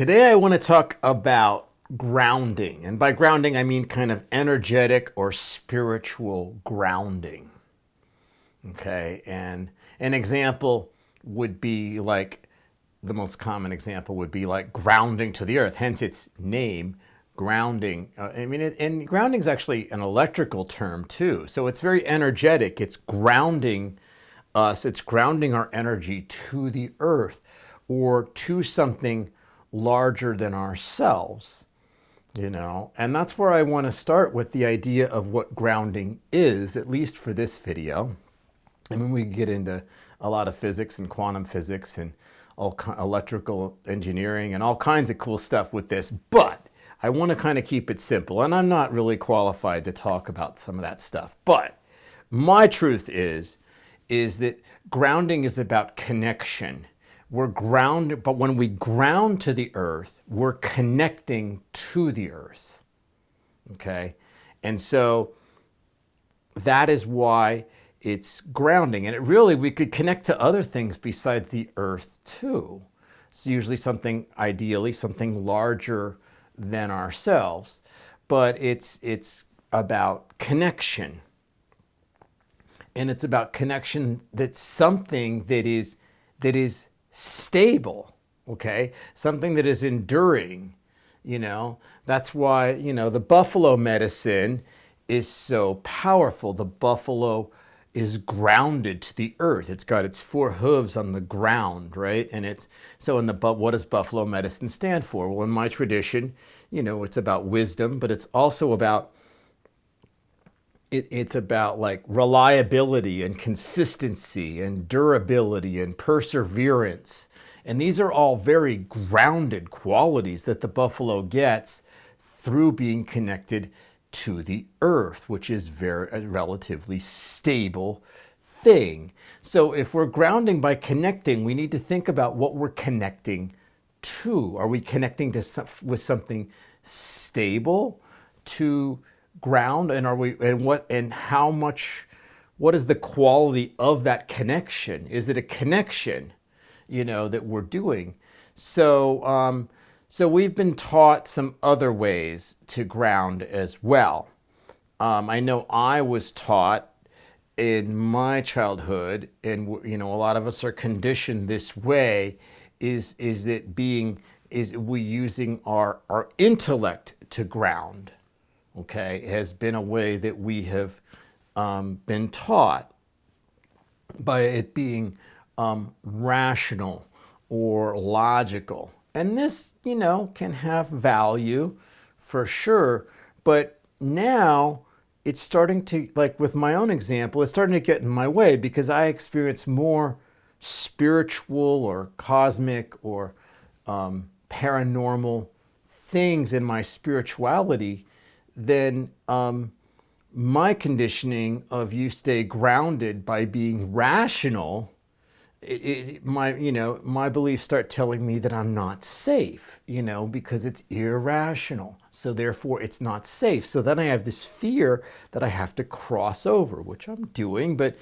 Today I want to talk about grounding. And by grounding, I mean kind of energetic or spiritual grounding. Okay. And an example would be like, the most common example would be like grounding to the earth, hence its name, grounding. And grounding is actually an electrical term too. So it's very energetic. It's grounding us, it's grounding our energy to the earth or to something larger than ourselves, and that's where I want to start with the idea of what grounding is, at least for this video. I mean, we get into a lot of physics and quantum physics and electrical engineering and all kinds of cool stuff with this, but I want to kind of keep it simple, and I'm not really qualified to talk about some of that stuff. But my truth is that grounding is about connection. We're grounded, but when we ground to the earth, we're connecting to the earth. Okay? And so that is why it's grounding. And we could connect to other things beside the earth too. It's usually ideally something larger than ourselves, but it's about connection. And it's about connection that's something that is stable, okay? Something that is enduring, That's why, the buffalo medicine is so powerful. The buffalo is grounded to the earth. It's got its four hooves on the ground, right? And what does buffalo medicine stand for? Well, in my tradition, it's about wisdom, but it's also about it's about like reliability and consistency and durability and perseverance. And these are all very grounded qualities that the buffalo gets through being connected to the earth, which is a relatively stable thing. So if we're grounding by connecting, we need to think about what we're connecting to. Are we connecting with something stable to ground, and what is the quality of that connection? Is it a connection, that we're doing? So we've been taught some other ways to ground as well. I know I was taught in my childhood, and a lot of us are conditioned this way, is we using our intellect to ground. Okay, it has been a way that we have been taught by it being rational or logical. And this, can have value for sure. But now it's starting to, like with my own example, it's starting to get in my way because I experience more spiritual or cosmic or paranormal things in my spirituality than my conditioning of you stay grounded by being rational. My beliefs start telling me that I'm not safe, because it's irrational. So therefore it's not safe. So then I have this fear that I have to cross over, which I'm doing. But,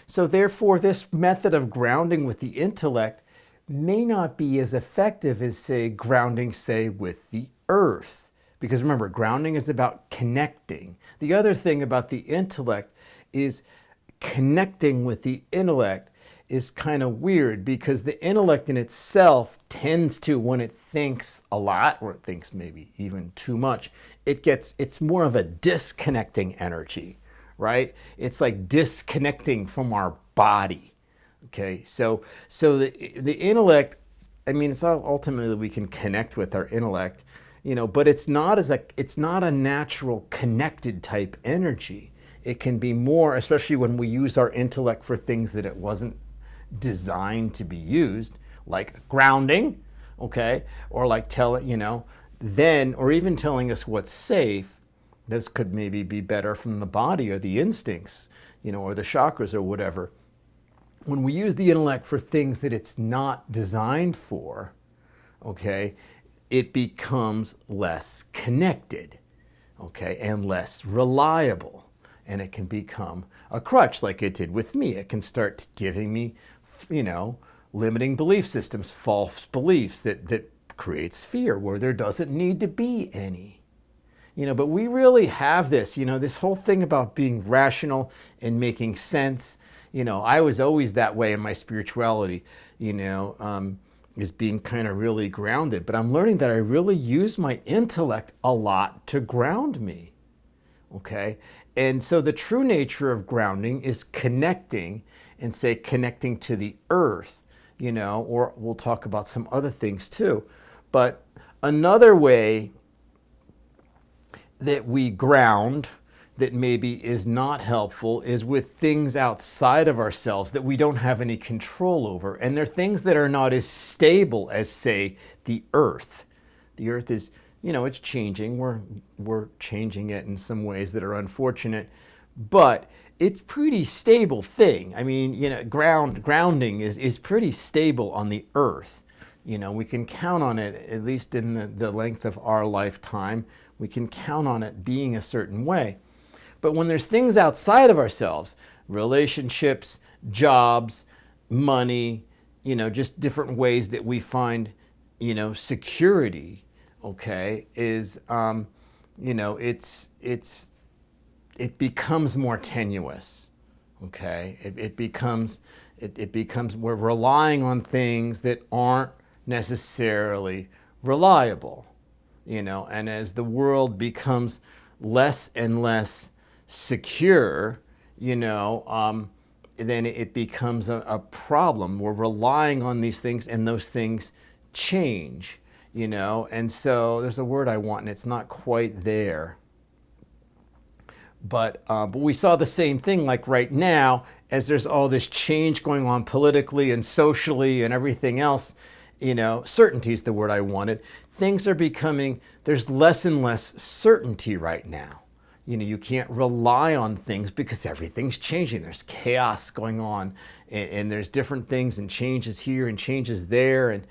so therefore this method of grounding with the intellect may not be as effective as, say, grounding, say, with the earth. Because remember, grounding is about connecting. The other thing about the intellect is connecting with the intellect is kind of weird, because the intellect in itself tends to, when it thinks a lot, or it thinks maybe even too much, it's more of a disconnecting energy, right? It's like disconnecting from our body. Okay, so the intellect, it's ultimately we can connect with our intellect, but it's not a natural connected type energy. It can be more, especially when we use our intellect for things that it wasn't designed to be used, like grounding, okay, or like or even telling us what's safe. This could maybe be better from the body or the instincts, or the chakras or whatever. When we use the intellect for things that it's not designed for, okay, it becomes less connected, okay, and less reliable. And it can become a crutch like it did with me. It can start giving me, limiting belief systems, false beliefs that creates fear where there doesn't need to be any. But we really have this, this whole thing about being rational and making sense. I was always that way in my spirituality, is being kind of really grounded. But I'm learning that I really use my intellect a lot to ground me. Okay? And so the true nature of grounding is connecting, and say connecting to the earth, or we'll talk about some other things too. But another way that we ground that maybe is not helpful is with things outside of ourselves that we don't have any control over. And they're things that are not as stable as, say, the earth. The earth is, it's changing. We're changing it in some ways that are unfortunate, but it's pretty stable thing. I mean, grounding is pretty stable on the earth. We can count on it, at least in the length of our lifetime. We can count on it being a certain way. But when there's things outside of ourselves, relationships, jobs, money, just different ways that we find, security, okay, is, it becomes more tenuous, okay? It becomes, we're relying on things that aren't necessarily reliable, and as the world becomes less and less secure, then it becomes a problem. We're relying on these things, and those things change, and so there's a word I want, and it's not quite there. But we saw the same thing, like right now, as there's all this change going on politically and socially and everything else, certainty is the word I wanted. Things are becoming, there's less and less certainty right now. You can't rely on things because everything's changing. There's chaos going on, and there's different things and changes here and changes there. And,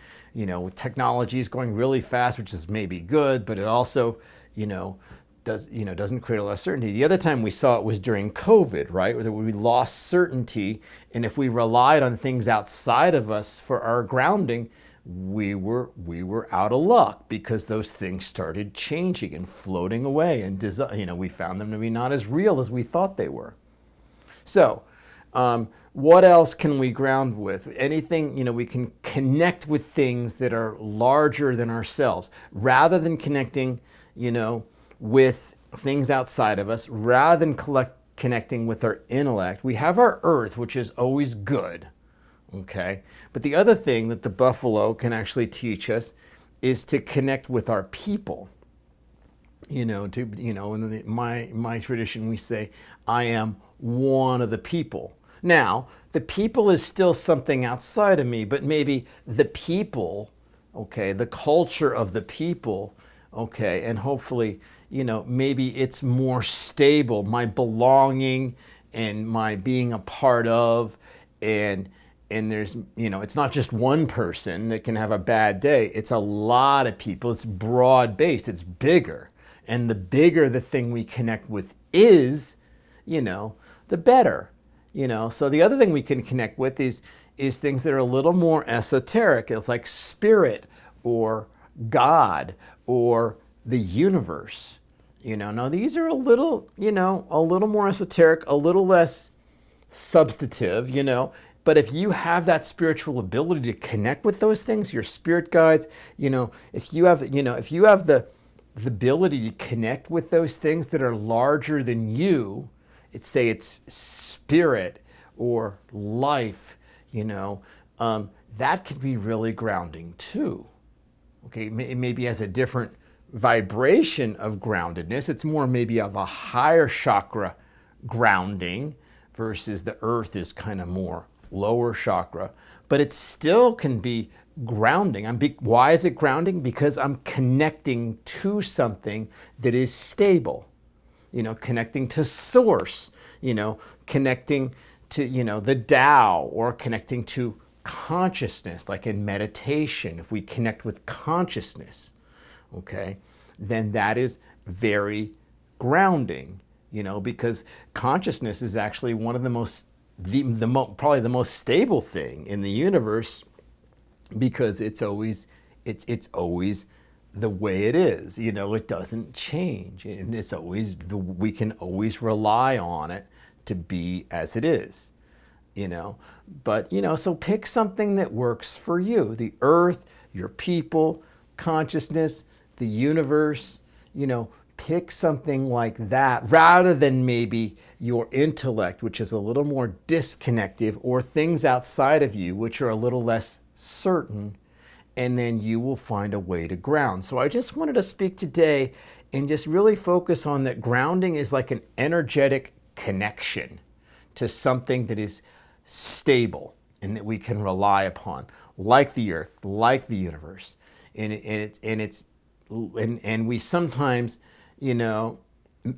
technology is going really fast, which is maybe good, but it also, doesn't create a lot of certainty. The other time we saw it was during COVID, right? Where we lost certainty, and if we relied on things outside of us for our grounding, we were out of luck because those things started changing and floating away, and we found them to be not as real as we thought they were. So, what else can we ground with? Anything, we can connect with things that are larger than ourselves, rather than connecting, with things outside of us, rather than connecting with our intellect. We have our earth, which is always good, okay? But the other thing that the buffalo can actually teach us is to connect with our people. In my tradition, we say, I am one of the people. Now, the people is still something outside of me, but maybe the people, okay, the culture of the people, okay, and hopefully, maybe it's more stable, my belonging and my being a part of, and there's, it's not just one person that can have a bad day. It's a lot of people. It's broad-based. It's bigger. And the bigger the thing we connect with is, the better. So the other thing we can connect with is things that are a little more esoteric. It's like spirit or God or the universe. Now these are a little more esoteric, a little less substantive, but if you have that spiritual ability to connect with those things, your spirit guides, if you have the ability to connect with those things that are larger than you, it's spirit or life, that can be really grounding too. Okay, it maybe has a different vibration of groundedness. It's more maybe of a higher chakra grounding versus the earth is kind of more lower chakra, but it still can be grounding. Why is it grounding? Because I'm connecting to something that is stable, connecting to source, connecting to, the Tao, or connecting to consciousness, like in meditation. If we connect with consciousness, okay, then that is very grounding, because consciousness is actually one of probably the most stable thing in the universe, because it's always it's always the way it is. You know, it doesn't change, and it's always we can always rely on it to be as it is. You know, but you know, so pick something that works for you. The earth, your people, consciousness, the universe. You know, pick something like that rather than maybe your intellect, which is a little more disconnected, or things outside of you, which are a little less certain, and then you will find a way to ground. So I just wanted to speak today and just really focus on that grounding is like an energetic connection to something that is stable and that we can rely upon, like the earth, like the universe. And we sometimes, you know,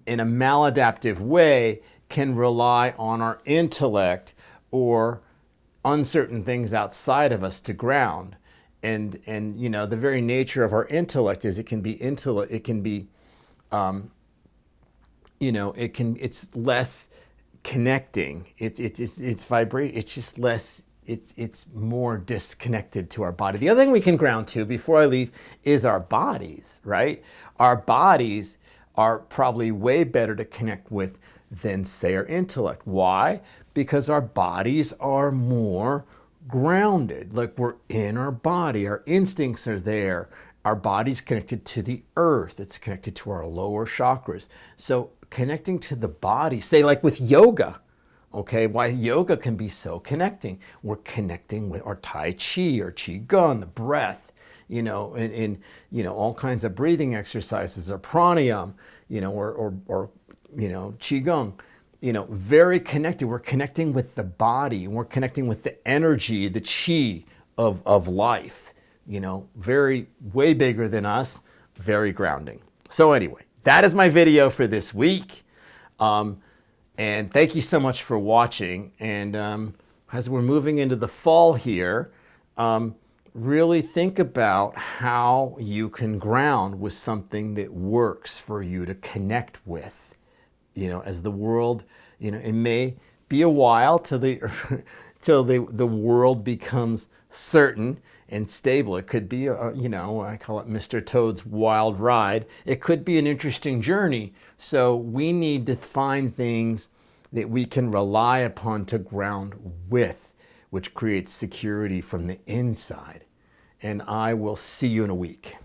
in a maladaptive way, can rely on our intellect or uncertain things outside of us to ground. And you know, the very nature of our intellect is it can be you know, it's less connecting. It's vibrate. It's just less. It's more disconnected to our body. The other thing we can ground to before I leave is our bodies. Right? Our bodies are probably way better to connect with than, say, our intellect. Why? Because our bodies are more grounded. Like, we're in our body. Our instincts are there. Our body's connected to the earth. It's connected to our lower chakras. So connecting to the body, say like with yoga, okay, why yoga can be so connecting. We're connecting with our Tai Chi or Qigong, the breath, you know, and you know, all kinds of breathing exercises or pranayama, you know, or you know, Qigong, you know, very connected. We're connecting with the body, and we're connecting with the energy, the Qi of life, you know, way bigger than us, very grounding. So anyway, that is my video for this week. And thank you so much for watching. And as we're moving into the fall here, really think about how you can ground with something that works for you to connect with. You know, as the world, you know, it may be a while till the world becomes certain and stable. It could be, you know, I call it Mr. Toad's wild ride. It could be an interesting journey. So we need to find things that we can rely upon to ground with, which creates security from the inside. And I will see you in a week.